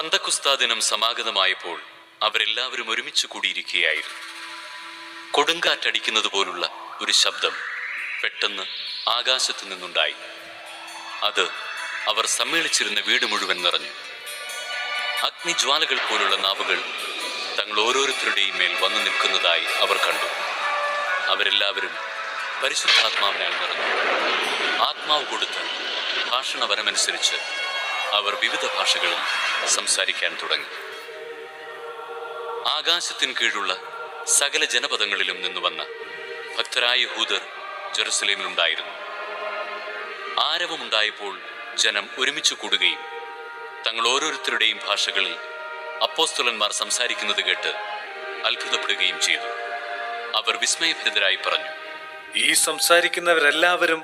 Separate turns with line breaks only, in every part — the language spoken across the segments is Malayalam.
പന്തക്കുസ്താ ദിനം സമാഗതമായപ്പോൾ അവരെല്ലാവരും ഒരുമിച്ച് കൂടിയിരിക്കുകയായിരുന്നു. കൊടുങ്കാറ്റടിക്കുന്നത് പോലുള്ള ഒരു ശബ്ദം പെട്ടെന്ന് ആകാശത്തു നിന്നുണ്ടായി. അത് അവർ സമ്മേളിച്ചിരുന്ന വീട് മുഴുവൻ നിറഞ്ഞു. അഗ്നിജ്വാലകൾ പോലുള്ള നാവുകൾ തങ്ങൾ ഓരോരുത്തരുടെയും മേൽ വന്നു നിൽക്കുന്നതായി അവർ കണ്ടു. അവരെല്ലാവരും പരിശുദ്ധാത്മാവിനാൽ നിറഞ്ഞു. ആത്മാവ് കൊടുത്ത് ഭാഷണവരമനുസരിച്ച് അവർ വിവിധ ഭാഷകളിൽ സംസാരിക്കാൻ തുടങ്ങി. ആകാശത്തിന് കീഴുള്ള സകല ജനപദങ്ങളിലും നിന്ന് വന്ന ഭക്തരായ യഹൂദർ ജെറുസലേമിലുണ്ടായിരുന്നു. ആരവമുണ്ടായപ്പോൾ ജനം ഒരുമിച്ച് കൂടുകയും തങ്ങൾ ഓരോരുത്തരുടെയും ഭാഷകളിൽ അപ്പോസ്തലന്മാർ സംസാരിക്കുന്നത് കേട്ട് അത്ഭുതപ്പെടുകയും ചെയ്തു. അവർ വിസ്മയഭരിതരായി പറഞ്ഞു,
ഈ സംസാരിക്കുന്നവരെല്ലാവരും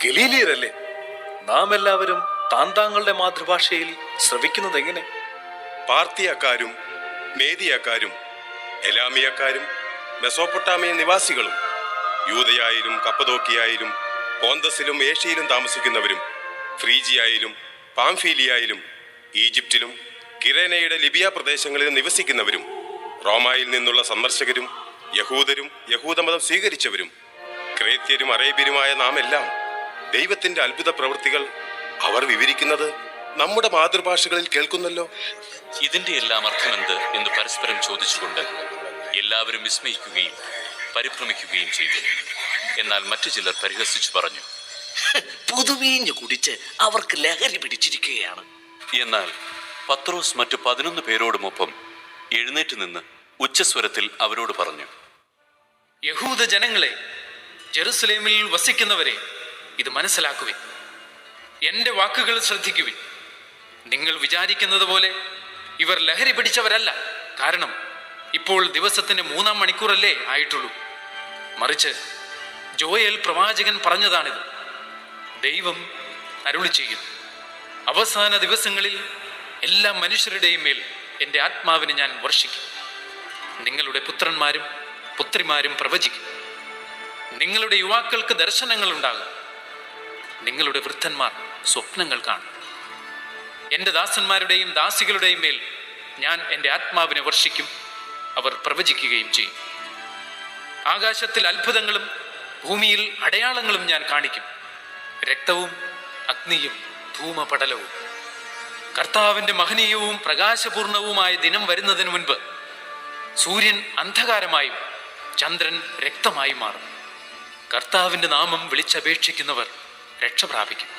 ഗലീലിയരല്ലേ? നാം എല്ലാവരും താന്താങ്ങളുടെ മാതൃഭാഷയിൽ ശ്രവിക്കുന്നത് എങ്ങനെ?
പാർത്തിയക്കാരും മേദിയക്കാരും എലാമിയക്കാരും മെസോപ്പൊട്ടാമിയ നിവാസികളും യൂദയായാലും കപ്പദോക്കിയായാലും പോന്തസിലും ഏഷ്യയിലും താമസിക്കുന്നവരും ഫ്രീജിയായാലും പാംഫീലിയായാലും ഈജിപ്തിലും കിരേനയുടെ ലിബിയ പ്രദേശങ്ങളിൽ നിവസിക്കുന്നവരും റോമായിൽ നിന്നുള്ള സന്ദർശകരും യഹൂദരും യഹൂദമതം സ്വീകരിച്ചവരും ക്രേത്യരും അറേബ്യരുമായ നാം എല്ലാം ദൈവത്തിന്റെ അത്ഭുത പ്രവൃത്തികൾ അവർ വിവരിക്കുന്നത് നമ്മുടെ മാതൃഭാഷകളിൽ കേൾക്കുന്നല്ലോ.
ഇതിന്റെ എല്ലാം അർത്ഥമെന്ത് എന്ന് പരസ്പരം ചോദിച്ചുകൊണ്ട് എല്ലാവരും വിസ്മയിക്കുകയും പരിഭ്രമിക്കുകയും ചെയ്തു. എന്നാൽ മറ്റു ചിലർ പരിഹസിച്ചു പറഞ്ഞു,
പുതുവീഞ്ഞു കുടിച്ച് അവർക്ക് ലഹരി പിടിച്ചിരിക്കുകയാണ്.
എന്നാൽ പത്രോസ് മറ്റു 11 പേരോടുമൊപ്പം എഴുന്നേറ്റ് നിന്ന് ഉച്ചസ്വരത്തിൽ അവരോട് പറഞ്ഞു,
യഹൂദ ജനങ്ങളെ, ജെറുസലേമിൽ വസിക്കുന്നവരെ, ഇത് മനസ്സിലാക്കുവിൻ. എൻ്റെ വാക്കുകൾ ശ്രദ്ധിക്കുവിൻ. നിങ്ങൾ വിചാരിക്കുന്നത് പോലെ ഇവർ ലഹരി പിടിച്ചവരല്ല. കാരണം ഇപ്പോൾ ദിവസത്തിന് 3-ാം മണിക്കൂറല്ലേ ആയിട്ടുള്ളൂ. മറിച്ച് ജോയേൽ പ്രവാചകൻ പറഞ്ഞതാണിത്. ദൈവം അരുളി ചെയ്യും, അവസാന ദിവസങ്ങളിൽ എല്ലാ മനുഷ്യരുടെയും മേൽ എൻ്റെ ആത്മാവിനെ ഞാൻ വർഷിക്കും. നിങ്ങളുടെ പുത്രന്മാരും പുത്രിമാരും പ്രവചിക്കും. നിങ്ങളുടെ യുവാക്കൾക്ക് ദർശനങ്ങൾ ഉണ്ടാകും. നിങ്ങളുടെ വൃദ്ധന്മാർ സ്വപ്നങ്ങൾ കാണും. എൻ്റെ ദാസന്മാരുടെയും ദാസികളുടെയും മേൽ ഞാൻ എൻ്റെ ആത്മാവിനെ വർഷിക്കും. അവർ പ്രവചിക്കുകയും ചെയ്യും. ആകാശത്തിൽ അത്ഭുതങ്ങളും ഭൂമിയിൽ അടയാളങ്ങളും ഞാൻ കാണിക്കും. രക്തവും അഗ്നിയും ധൂമപടലവും. കർത്താവിൻ്റെ മഹനീയവും പ്രകാശപൂർണവുമായ ദിനം വരുന്നതിന് മുൻപ് സൂര്യൻ അന്ധകാരമായും ചന്ദ്രൻ രക്തമായി മാറും. കർത്താവിൻ്റെ നാമം വിളിച്ചപേക്ഷിക്കുന്നവർ രക്ഷ പ്രാപിക്കും.